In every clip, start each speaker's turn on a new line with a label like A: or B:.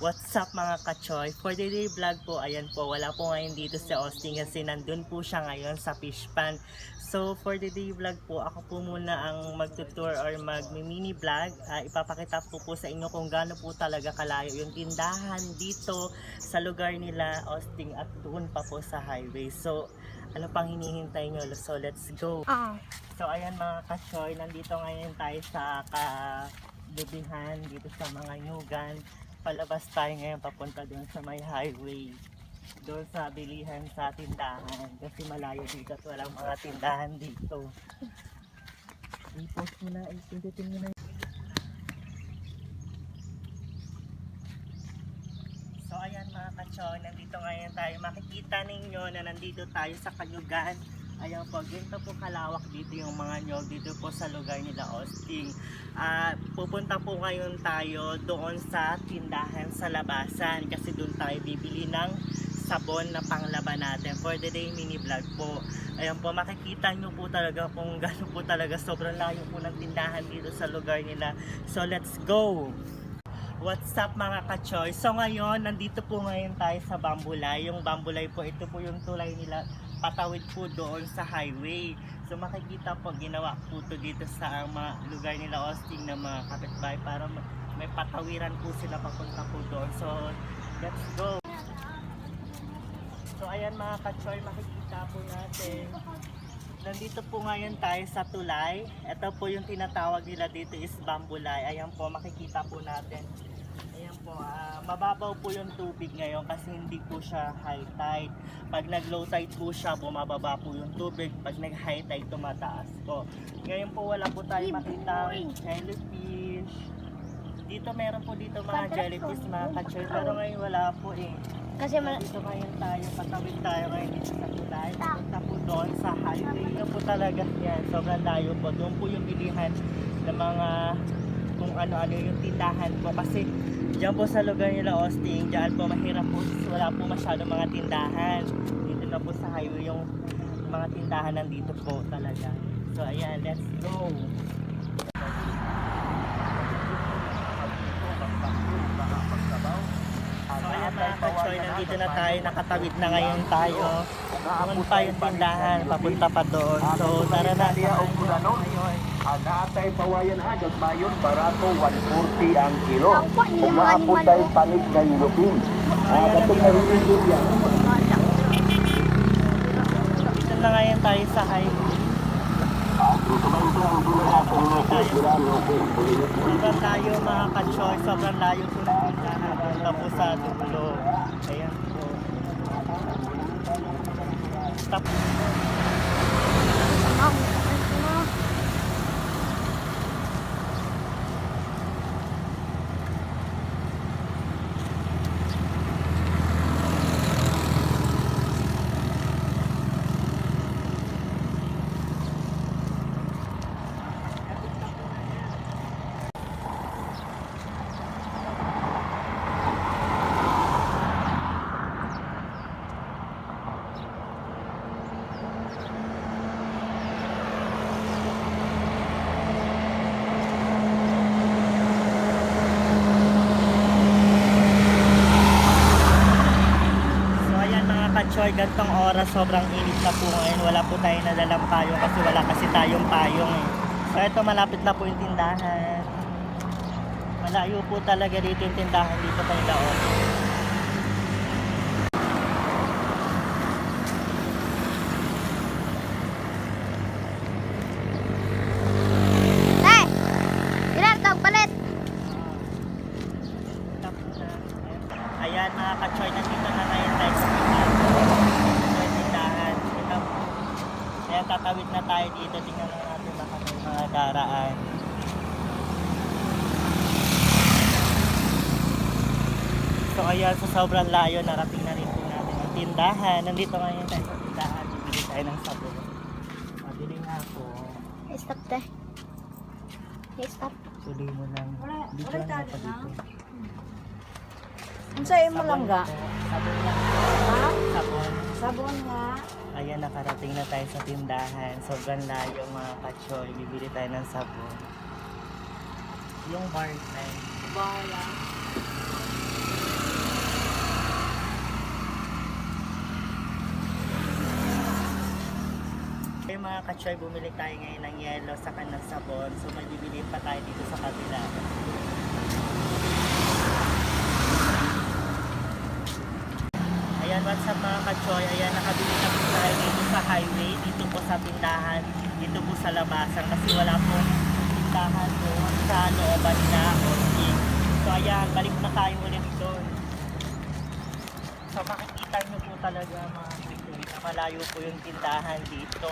A: What's up mga kachoy? For the day vlog po, ayan po, wala po ngayon dito sa Austin kasi nandun po siya ngayon sa fish pan. So for the day vlog po, ako po muna ang magtutour or mag-mini vlog. Ipapakita po sa inyo kung gaano po talaga kalayo yung tindahan dito sa lugar nila Austin at doon pa po sa highway. So ano pang hinihintay nyo? So let's go! So ayan mga kachoy, nandito ngayon tayo sa kalubihan dito sa mga nyugan. Palabas tayo ngayon papunta doon sa may highway, doon sa bilihan sa tindahan kasi malayo dito at walang mga tindahan dito. I-post mo na, i-pindutin mo na. So ayan mga kachoy, nandito ngayon tayo. Makikita ninyo na nandito tayo sa Kanyugan. Ayan po, ganito po kalawak dito yung mga nyog dito po sa lugar nila Austin. Pupunta po ngayon tayo doon sa tindahan sa labasan kasi doon tayo bibili ng sabon na panglaban natin for the day mini vlog po. Ayan po, makikita nyo po talaga kung gano'n po talaga sobrang layo po ng tindahan dito sa lugar nila. So let's go! What's up mga kachoy? So ngayon, nandito po ngayon tayo sa Bambulay. Yung Bambulay po, ito po yung tulay nila patawid po doon sa highway. So makikita po, ginawa po ito dito sa mga lugar nila Austin na mga kapitbahay para may patawiran po sila papunta po doon. So let's go! So ayan mga kachoy, makikita po natin. Nandito po ngayon tayo sa tulay. Ito po yung tinatawag nila dito is Bambulay. Ayan po, makikita po natin. Ayan po, mababaw po yung tubig ngayon kasi hindi po siya high tide. Pag nag low tide po siya, bumababa po yung tubig. Pag nag high tide, tumataas po. Ngayon po wala po tayo makita jellyfish. Dito meron po dito mga jellyfish mga kachoy, pero ngayon wala po eh.
B: Kasi
A: dito ngayon tayo, patawid tayo ngayon dito sa tulay. Punta po doon sa highway na po talaga yan. Sobrang layo po. Doon po yung bilihan ng mga kung ano-ano yung tindahan po. Kasi dyan po sa lugar nila Austin, dyan po mahirap po. Wala po masyado mga tindahan. Dito na po sa highway yung mga tindahan nandito po talaga. So ayan, let's go! So ayan mga kachoy, nandito na tayo, nakatawid na ngayon tayo. Doon pa yung tindahan, papunta pa doon. So tara na.
C: Anatay pawayan agad mayon barato 140 ang kilo. Kung maapod tayo panig na yulupin. Katong narinig yan.
A: Dito na ngayon tayo sa highway. Sobrang layo mga kachoy, sobrang layo po ng tindahan. Punta po sa dulo. Ayan po. Stop. Kachoy, gantong oras, sobrang init na po ngayon. Wala po tayo nadalang payong kasi wala kasi tayong payong eh. So ito, malapit na po yung tindahan. Malayo po talaga dito yung tindahan dito kay Laon. Ayan mga kachoy, nandito na ngayon tayo sa tindahan. Ayan, tatawid na tayo dito. Tingnan na natin baka may mga daraan. So ayan, sa sobrang layo, narating na rin po natin ang tindahan. Nandito ngayon tayo sa tindahan. Bibili tayo ng sabon. Mabili nga ako.
B: Stop tayo. Stop.
A: Tuloy mo lang. Dito lang ako dito.
B: Ang sa'yo mo lang ga?
A: Sabon lang.
B: Ha?
A: Sabon.
B: Sabon nga.
A: Ayan, nakarating na tayo sa tindahan. Sobrang layo mga kachoy. Bibili tayo ng sabon. Yung bar time.
B: Bala.
A: mga katsoy, bumili tayo ngayon ng yelo sa ng sabon. So magbibili pa tayo dito sa kabila. Ayan, what's up mga katsoy? Ayan, nakabili na po tayo dito sa highway, dito po sa tindahan, dito po sa labasan kasi wala pong tindahan doon sa looban na Austin. So ayan, balik na tayo ulit doon. So makikita nyo po talaga mga katsoy na malayo po yung tindahan dito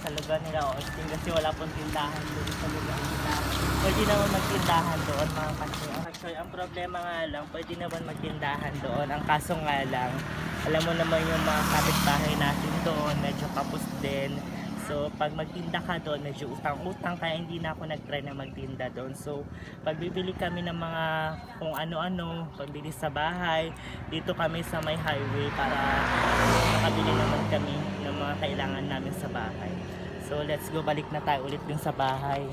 A: sa lugar nila Austin kasi wala pong tindahan doon sa lugar nila. Pwede naman magtindahan doon mga katsoy. Katsoy, ang problema nga lang, pwede naman magtindahan doon. Ang kaso nga lang, alam mo naman yung mga kapitbahay natin doon, medyo kapos din. So, pag magtinda ka doon, medyo utang-utang, kaya hindi na ako nag-try na magtinda doon. So, pag bibili kami ng mga kung ano-ano, pagbili sa bahay, dito kami sa may highway para makabili naman kami ng mga kailangan namin sa bahay. So, let's go, balik na tayo ulit dun sa bahay.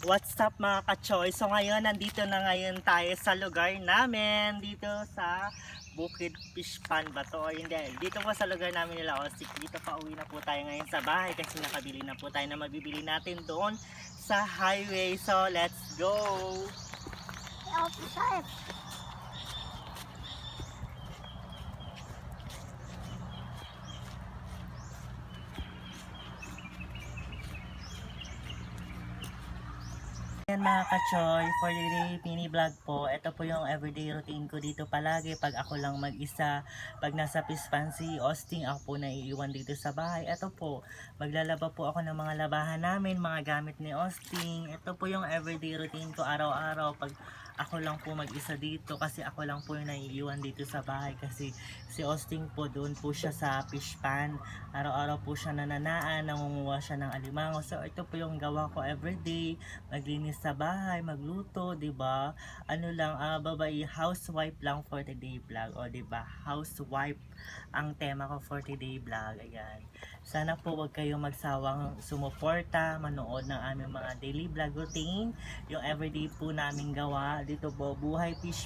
A: What's up mga ka-choy? So ngayon, nandito na ngayon tayo sa lugar namin, dito sa Bukid Fish Pond ba to? O hindi, dito po sa lugar namin nila Osik. Dito pa uwi na po tayo ngayon sa bahay kasi nakabili na po tayo na mabibili natin doon sa highway. So let's go! Ayan mga ka-choy, for today mini vlog po, ito po yung everyday routine ko dito palagi pag ako lang mag-isa. Pag nasa Pispansi, Austin, ako po naiiwan dito sa bahay. Ito po, maglalaba po ako ng mga labahan namin, mga gamit ni Austin. Ito po yung everyday routine ko araw-araw pag ako lang po mag-isa dito kasi ako lang po yung naiiwan dito sa bahay kasi si Austin po doon po siya sa fish pond. Araw-araw po siya nananaan, nangunguha siya ng alimango. So ito po yung gawa ko everyday, maglinis sa bahay, magluto, 'di ba? Ano lang, babae, housewife lang for today vlog, o 'di ba? Housewife ang tema ko for today vlog. Ayan. Sana po wag kayong magsawang sumuporta, manood ng aming mga daily vlog routine, yung everyday po naming gawa dito po, Buhay Fish.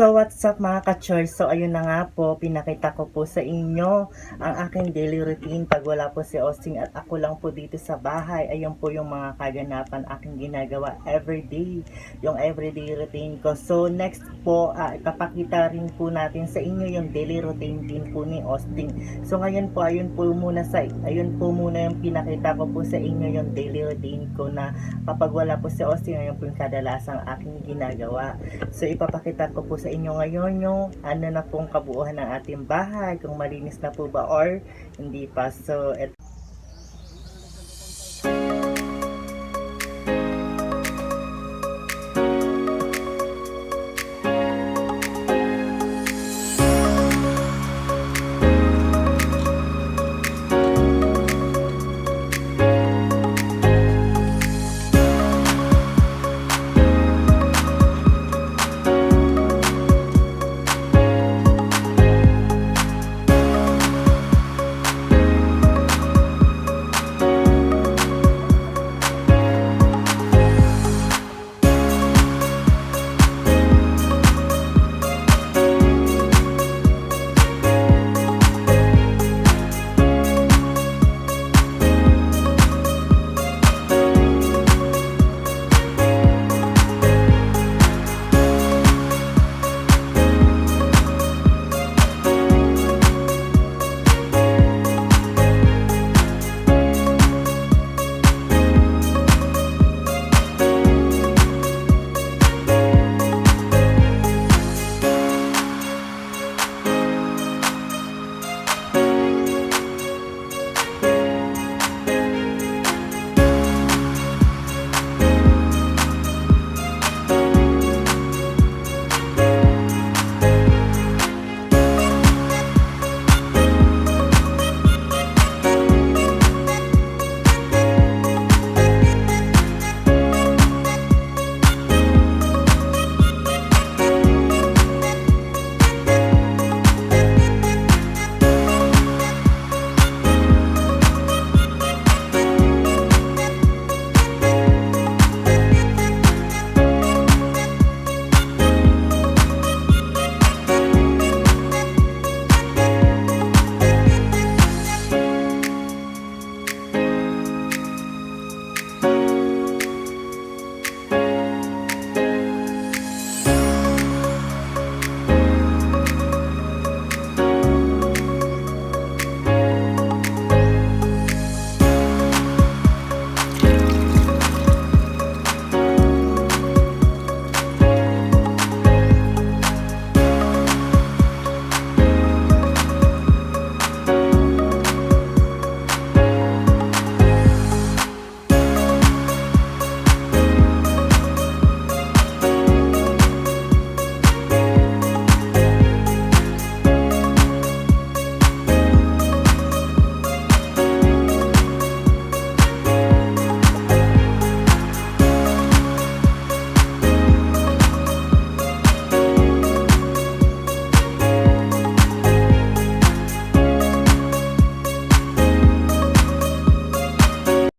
A: So what's up mga ka-choice? So ayun na nga po, pinakita ko po sa inyo ang aking daily routine pag wala po si Osting at ako lang po dito sa bahay. Ayun po yung mga kaganapan aking ginagawa everyday, yung everyday routine ko. So next po, ipapakita rin po natin sa inyo yung daily routine din po ni Osting. So ngayon po, ayun po muna yung pinakita ko po sa inyo yung daily routine ko na kapag wala po si Osting, ayun po yung kadalasang aking ginagawa. So ipapakita ko po sa inyo ngayon yung ano na pong kabuuan ng ating bahay, kung malinis na po ba or hindi pa. So